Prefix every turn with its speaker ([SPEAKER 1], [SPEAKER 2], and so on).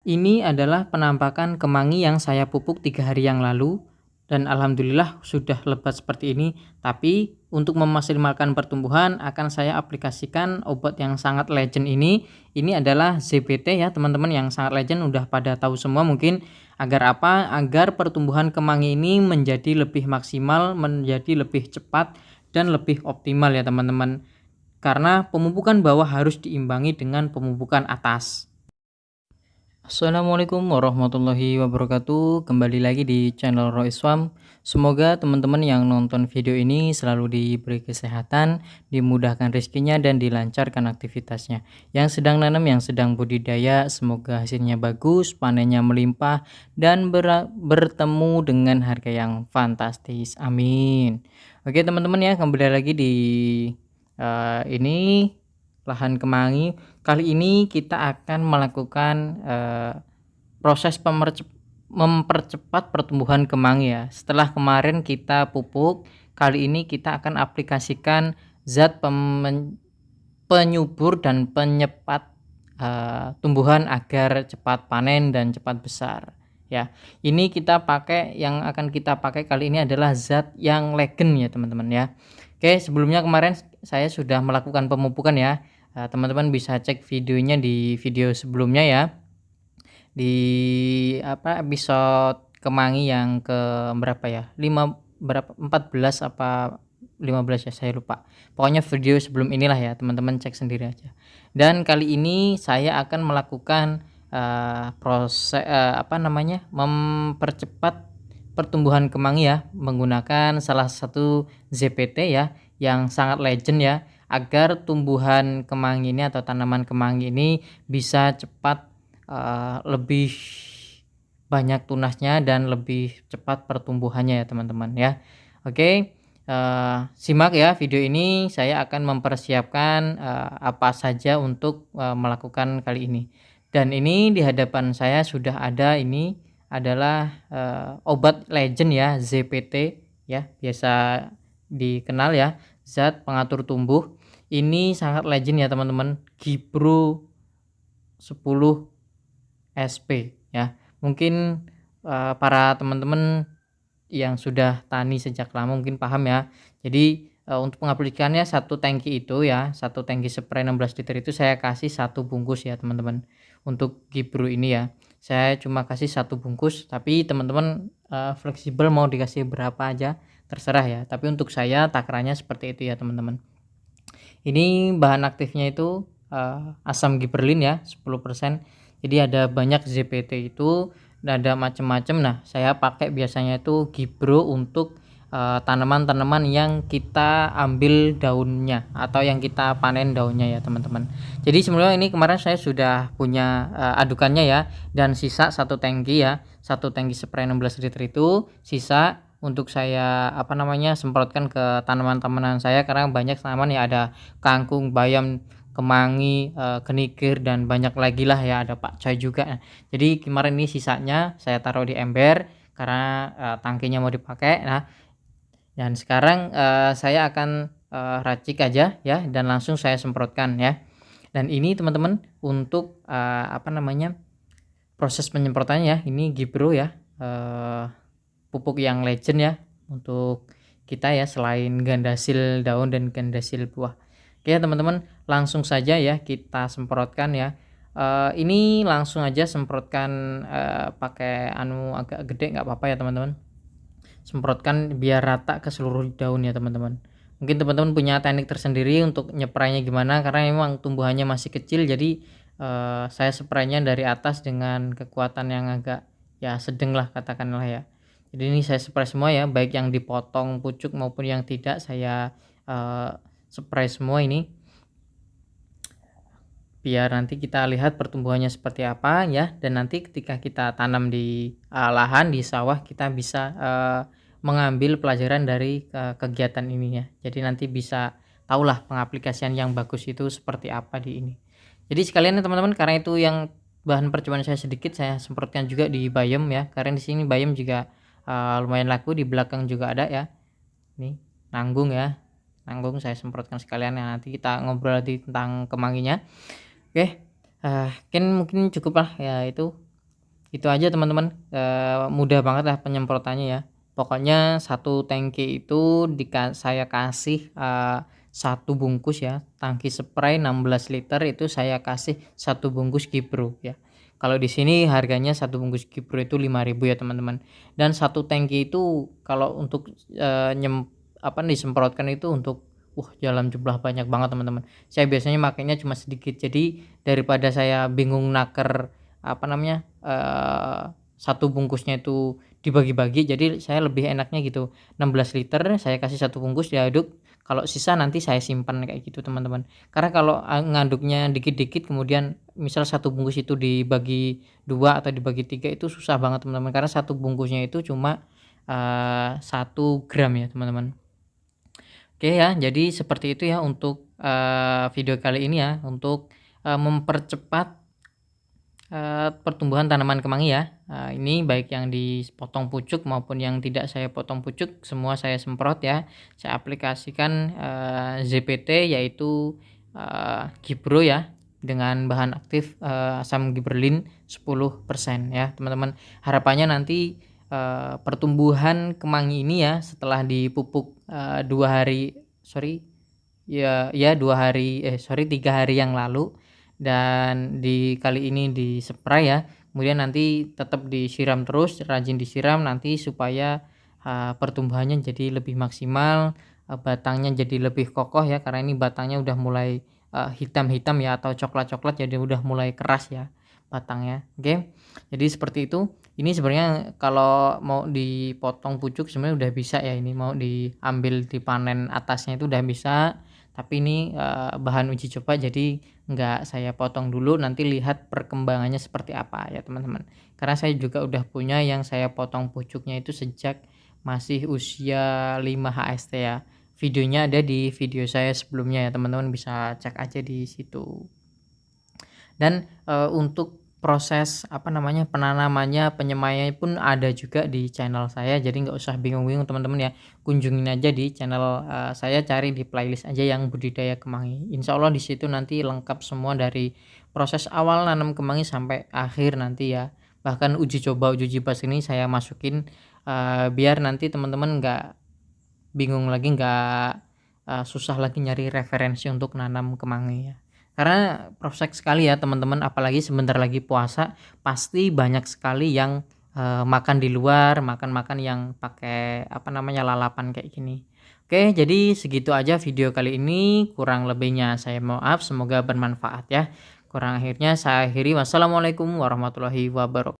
[SPEAKER 1] Ini adalah penampakan kemangi yang saya pupuk 3 hari yang lalu dan alhamdulillah sudah lebat seperti ini. Tapi untuk memaksimalkan pertumbuhan akan saya aplikasikan obat yang sangat legend ini. Ini adalah ZPT ya teman-teman, yang sangat legend udah pada tahu semua mungkin. Agar apa? Agar pertumbuhan kemangi ini menjadi lebih maksimal, menjadi lebih cepat dan lebih optimal ya teman-teman. Karena pemupukan bawah harus diimbangi dengan pemupukan atas. Assalamualaikum warahmatullahi wabarakatuh. Kembali lagi di channel Roy Swam. Semoga teman-teman yang nonton video ini selalu diberi kesehatan, dimudahkan rezekinya dan dilancarkan aktivitasnya. Yang sedang nanam, yang sedang budidaya, semoga hasilnya bagus, panennya melimpah dan bertemu dengan harga yang fantastis. Amin. Oke teman-teman ya, kembali lagi di ini lahan kemangi. Kali ini kita akan melakukan proses mempercepat pertumbuhan kemangi ya. Setelah kemarin kita pupuk, kali ini kita akan aplikasikan zat penyubur dan penyepat tumbuhan agar cepat panen dan cepat besar ya. Ini kita pakai, yang akan kita pakai kali ini adalah zat yang legend ya teman-teman ya. Oke, sebelumnya kemarin saya sudah melakukan pemupukan ya. Teman-teman bisa cek videonya di video sebelumnya ya, di episode kemangi yang ke berapa ya, 14 apa 15 ya, saya lupa. Pokoknya video sebelum inilah ya, teman-teman cek sendiri aja. Dan kali ini saya akan melakukan proses mempercepat pertumbuhan kemangi ya, menggunakan salah satu ZPT ya yang sangat legend ya, agar tumbuhan kemangi ini atau tanaman kemangi ini bisa cepat lebih banyak tunasnya dan lebih cepat pertumbuhannya ya teman-teman ya. Oke, simak ya video ini. Saya akan mempersiapkan apa saja untuk melakukan kali ini. Dan ini di hadapan saya sudah ada, ini adalah obat legend ya, ZPT ya, biasa dikenal ya, zat pengatur tumbuh. Ini sangat legend ya teman-teman, Gibro 10 SP ya. Mungkin para teman-teman yang sudah tani sejak lama mungkin paham ya. Jadi untuk pengaplikasiannya satu tangki itu ya, satu tangki spray 16 liter itu saya kasih satu bungkus ya teman-teman. Untuk Gibro ini ya, saya cuma kasih satu bungkus, tapi teman-teman fleksibel mau dikasih berapa aja terserah ya. Tapi untuk saya takarannya seperti itu ya teman-teman. Ini bahan aktifnya itu asam giberlin ya 10%. Jadi ada banyak ZPT itu, ada macam-macam. Nah, saya pakai biasanya itu Gibro untuk tanaman-tanaman yang kita ambil daunnya atau yang kita panen daunnya ya teman-teman. Jadi sebenarnya ini kemarin saya sudah punya adukannya ya, dan sisa satu tangki ya, satu tangki spray 16 liter itu sisa untuk saya semprotkan ke tanaman-tanaman saya, karena banyak tanaman ya, ada kangkung, bayam, kemangi, kenikir dan banyak lagi lah ya, ada pakcoy juga. Nah, jadi kemarin ini sisanya saya taruh di ember karena tangkinya mau dipakai. Nah, dan sekarang saya akan racik aja ya, dan langsung saya semprotkan ya. Dan ini teman-teman untuk proses penyemprotannya ya, ini Gibro ya, pupuk yang legend ya untuk kita ya, selain gandasil daun dan gandasil buah. Oke teman-teman, langsung saja ya kita semprotkan ya. Ini langsung aja semprotkan pakai agak gede nggak apa-apa ya teman-teman. Semprotkan biar rata ke seluruh daun ya teman-teman. Mungkin teman-teman punya teknik tersendiri untuk nyepraynya gimana, karena memang tumbuhannya masih kecil, jadi saya spraynya dari atas dengan kekuatan yang agak ya sedang lah katakanlah ya. Jadi ini saya spray semua ya, baik yang dipotong pucuk maupun yang tidak, saya spray semua ini, biar nanti kita lihat pertumbuhannya seperti apa ya. Dan nanti ketika kita tanam di lahan di sawah, kita bisa mengambil pelajaran dari kegiatan ini ya. Jadi nanti bisa tahulah pengaplikasian yang bagus itu seperti apa di ini. Jadi sekalian ya teman-teman, karena itu yang bahan percobaan saya sedikit, saya semprotkan juga di bayam ya, karena di sini bayam juga lumayan laku, di belakang juga ada ya. Nih, nanggung ya. Nanggung saya semprotkan sekalian ya, nanti kita ngobrol lagi tentang kemanginya. Oke. Mungkin cukup lah ya itu Itu aja teman-teman, mudah banget lah penyemprotannya ya. Pokoknya satu tangki itu saya kasih, 1 bungkus ya, tangki spray 16 liter itu saya kasih satu bungkus Kipro ya. Kalau di sini harganya satu bungkus Kipro itu 5.000 ya teman-teman. Dan satu tangki itu kalau untuk, disemprotkan itu untuk dalam jumlah banyak banget teman-teman. Saya biasanya makainya cuma sedikit, jadi daripada saya bingung naker satu bungkusnya itu dibagi-bagi, jadi saya lebih enaknya gitu, 16 liter saya kasih satu bungkus diaduk, kalau sisa nanti saya simpan kayak gitu teman-teman. Karena kalau, ngaduknya dikit-dikit kemudian misal satu bungkus itu dibagi 2 atau dibagi 3 itu susah banget teman-teman, karena satu bungkusnya itu cuma, 1 gram ya teman-teman. Oke ya, jadi seperti itu ya untuk, video kali ini ya, untuk, mempercepat pertumbuhan tanaman kemangi ya. Ini baik yang dipotong pucuk maupun yang tidak saya potong pucuk, semua saya semprot ya. Saya aplikasikan, ZPT yaitu, Kipro ya, dengan bahan aktif, asam gibberellin 10% ya teman-teman. Harapannya nanti, pertumbuhan kemangi ini ya setelah dipupuk, 2 hari sorry, ya ya 3 hari yang lalu, dan kali ini di-spray ya, kemudian nanti tetap disiram terus, rajin disiram nanti supaya, pertumbuhannya jadi lebih maksimal, batangnya jadi lebih kokoh ya, karena ini batangnya udah mulai, hitam-hitam ya atau coklat-coklat, jadi udah mulai keras ya batangnya. Oke, jadi seperti itu. Ini sebenarnya kalau mau dipotong pucuk sebenarnya udah bisa ya, ini mau diambil dipanen atasnya itu udah bisa, tapi ini, bahan uji coba jadi nggak saya potong dulu, nanti lihat perkembangannya seperti apa ya teman-teman. Karena saya juga udah punya yang saya potong pucuknya itu sejak masih usia 5 HST ya. Videonya ada di video saya sebelumnya ya teman-teman, bisa cek aja di situ. Dan, untuk proses penanamannya, penyemaiannya pun ada juga di channel saya, jadi nggak usah bingung-bingung teman-teman ya, kunjungin aja di channel, saya, cari di playlist aja yang budidaya kemangi. Insya Allah di situ nanti lengkap semua dari proses awal nanam kemangi sampai akhir nanti ya. Bahkan uji coba, uji bas ini saya masukin, biar nanti teman-teman nggak bingung lagi, nggak, susah lagi nyari referensi untuk nanam kemangi ya. Karena prosek sekali ya teman-teman, apalagi sebentar lagi puasa, pasti banyak sekali yang, makan di luar, makan-makan yang pakai lalapan kayak gini. Oke, jadi segitu aja video kali ini, kurang lebihnya saya maaf, semoga bermanfaat ya. Kurang akhirnya saya akhiri, wassalamualaikum warahmatullahi wabarakatuh.